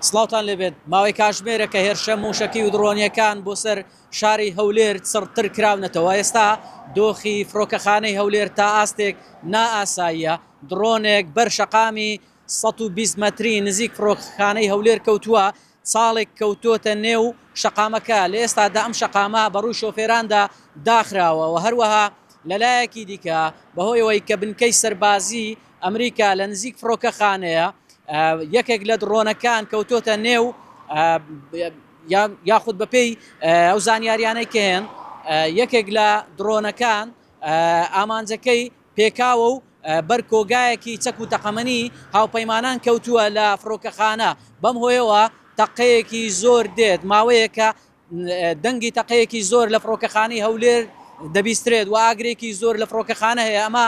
سڵاوتان لێبێت ماوەی کاتژمێرە کە هێرشە موشکی و درۆنیەکان بۆ سەر شاری هەولێر سڕتر کراونەتەوە. ئێستا دۆخی فڕۆکەخانەی هەولێر تا ئاستێک نائاساییە. درۆنێک بەر شەقامی 120 مەتری نزیک فڕۆکەخانەی هەولێر کەوتووە، ساڵێک کەوتۆتە نێو شەقامەکە. لە ئێستادا ئەم شەقامە بەڕووی شۆفێراندا داخراوە و هەروەها لەلایەکی دیکە بەهۆیەوەی کە بنکەی سەربازی ئەمریکا لە نزیک فڕۆکەخانەیە، یەکێک لە درۆنەکان کەوتۆتە نێو یاخود بەپێی ئەو زانیاریانەی کە هێن یەکێک لە درۆنەکان ئامانجەکەی پێکاوە و بەر کۆگایەکی چەک و تەقەمەنی هاوپەیمانان کەوتووە لە فڕۆکەخانە. بەم هۆیەوە تەقەیەکی زۆر دێت، ماوەیەکە دەنگی تەقەیەکی زۆر لە فڕۆکەخانەی هەولێر دەبیسترێت و ئاگرێکی زۆر لە فڕۆکەخانە هەیە. ئەمە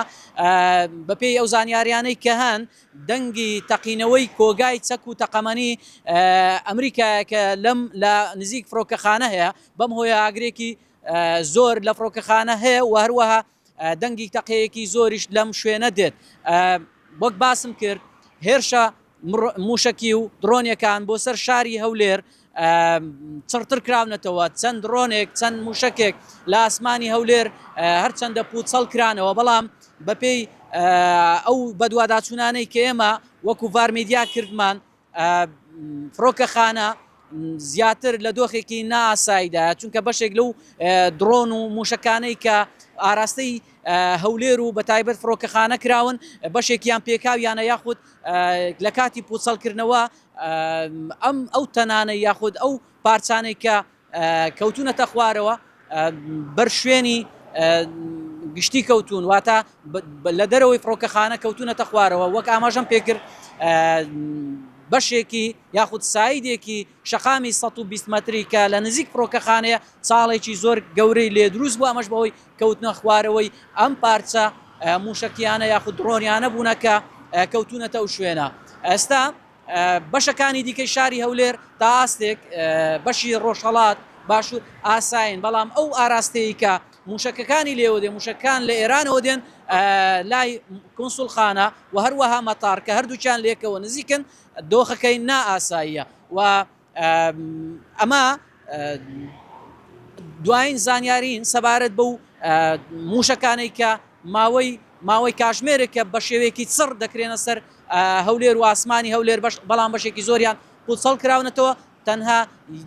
بەپێی ئەو زانیاریانەی کە هەن دەنگی تەقینەوەی کۆگای چەک و تەقەمەنی ئەمریکایەکە لەم لە نزیک فڕۆکەخانە هەیە، بەم هۆیە ئاگرێکی زۆر لە فڕۆکەخانە هەیە و هەروەها دەنگی تەقەیەکی زۆریش لەم شوێنە دێت. وەک باسم کرد هێرشە موشکی و درۆنیەکان بۆ سەر شاری هەولێر چڕتر کراونەتەوە. چەند درۆنێک چەند موشکێک لە ئاسمانی هەولێر هەرچەندە پوچەڵ کرانەوە، بەڵام بەپێی ئەو بەدواداچوونانەی کە ئێمە وەکو ڤارمیدیا کردمان فڕۆکەخانە زیاتر لە دۆخێکی نائاساییدا، چونکە بەشێک لەو درۆن و موشەکانەی کە ئاراستەی هەولێر و بە تایبەت فڕۆکەخانە کراون بەشێکیان پێکاویانە یاخود لە کاتی پوچەڵکردنەوە ئەو تەنانە یاخود ئەو پارچانەی کە کەوتونەتە خوارەوە بەر شوێنی گشتی کەوتون، واتە لە دەرەوەی فڕۆکەخانە کەوتونەتە خوارەوە. وەک ئاماژەم پێکرد بەشێکی یاخود سایدێکی شەقامی 120 مەتری کە لە نزیک فڕۆکەخانەیە چاڵێکی زۆر گەورەی لێ دروست بوو، ئەمەش بەوەی کەوتنە خوارەوەی ئەم پارچە موشکیانە یاخود درۆنیانە بوونەکە کەوتونەتە ئەو شوێنە. ئێستا بەشەکانی دیکەی شاری هەولێر تا ئاستێک بەشی ڕۆژهەڵات باشوور ئاساین، بەڵام ئەو ئاراستەیە کە موشکەکانی لێوە دێن، موشکەکان لە ئێرانەوە دێن لای کۆنسوڵخانە و هەروەها مەتار کە هەردووچیان لێکەوە نزیکن، دۆخەکەی نائاساییە و ئەمە دوایین زانیارین سەبارەت بەو موشەکانەی کە ماوەی کاتژمێرێکە بە شێوەیەکی چڕ دەکرێنە سەر هەولێر و ئاسمانی هەولێر، بەڵام بەشێکی زۆریان پوچەڵ کراونەتەوە. تەنها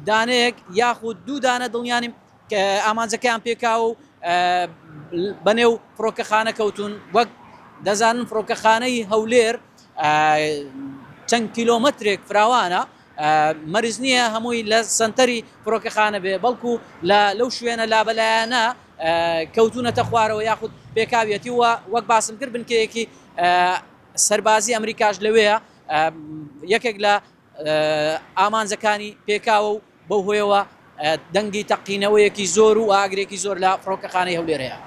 دانەیەک یاخود دوو دانە دڵنیانیم کە ئامانجەکەیان پێکاوە و بەنێو فڕۆکەخانە کەوتون. وەک دەزانن فڕۆکەخانەی هەولێر چەند کیلۆمەترێک فراوانە، مەرز نییە هەمووی لە سنتەری فڕۆکەخانە بێ، بەڵکو لەو شوێنە لابەلایەنە کەوتونەتە خوارەوە یاخود پێکاویەتی. وەک باسم کرد بنکەیەکی سەربازی ئەمریکاش لەوەیە، یەکێک لە ئامانجەکانی پێکاوە و بەو هۆیەوە دەنگی تەقینەوەیەکی زۆر و ئاگرێکی زۆر لە فڕۆکەخانەی هەولێرەیە.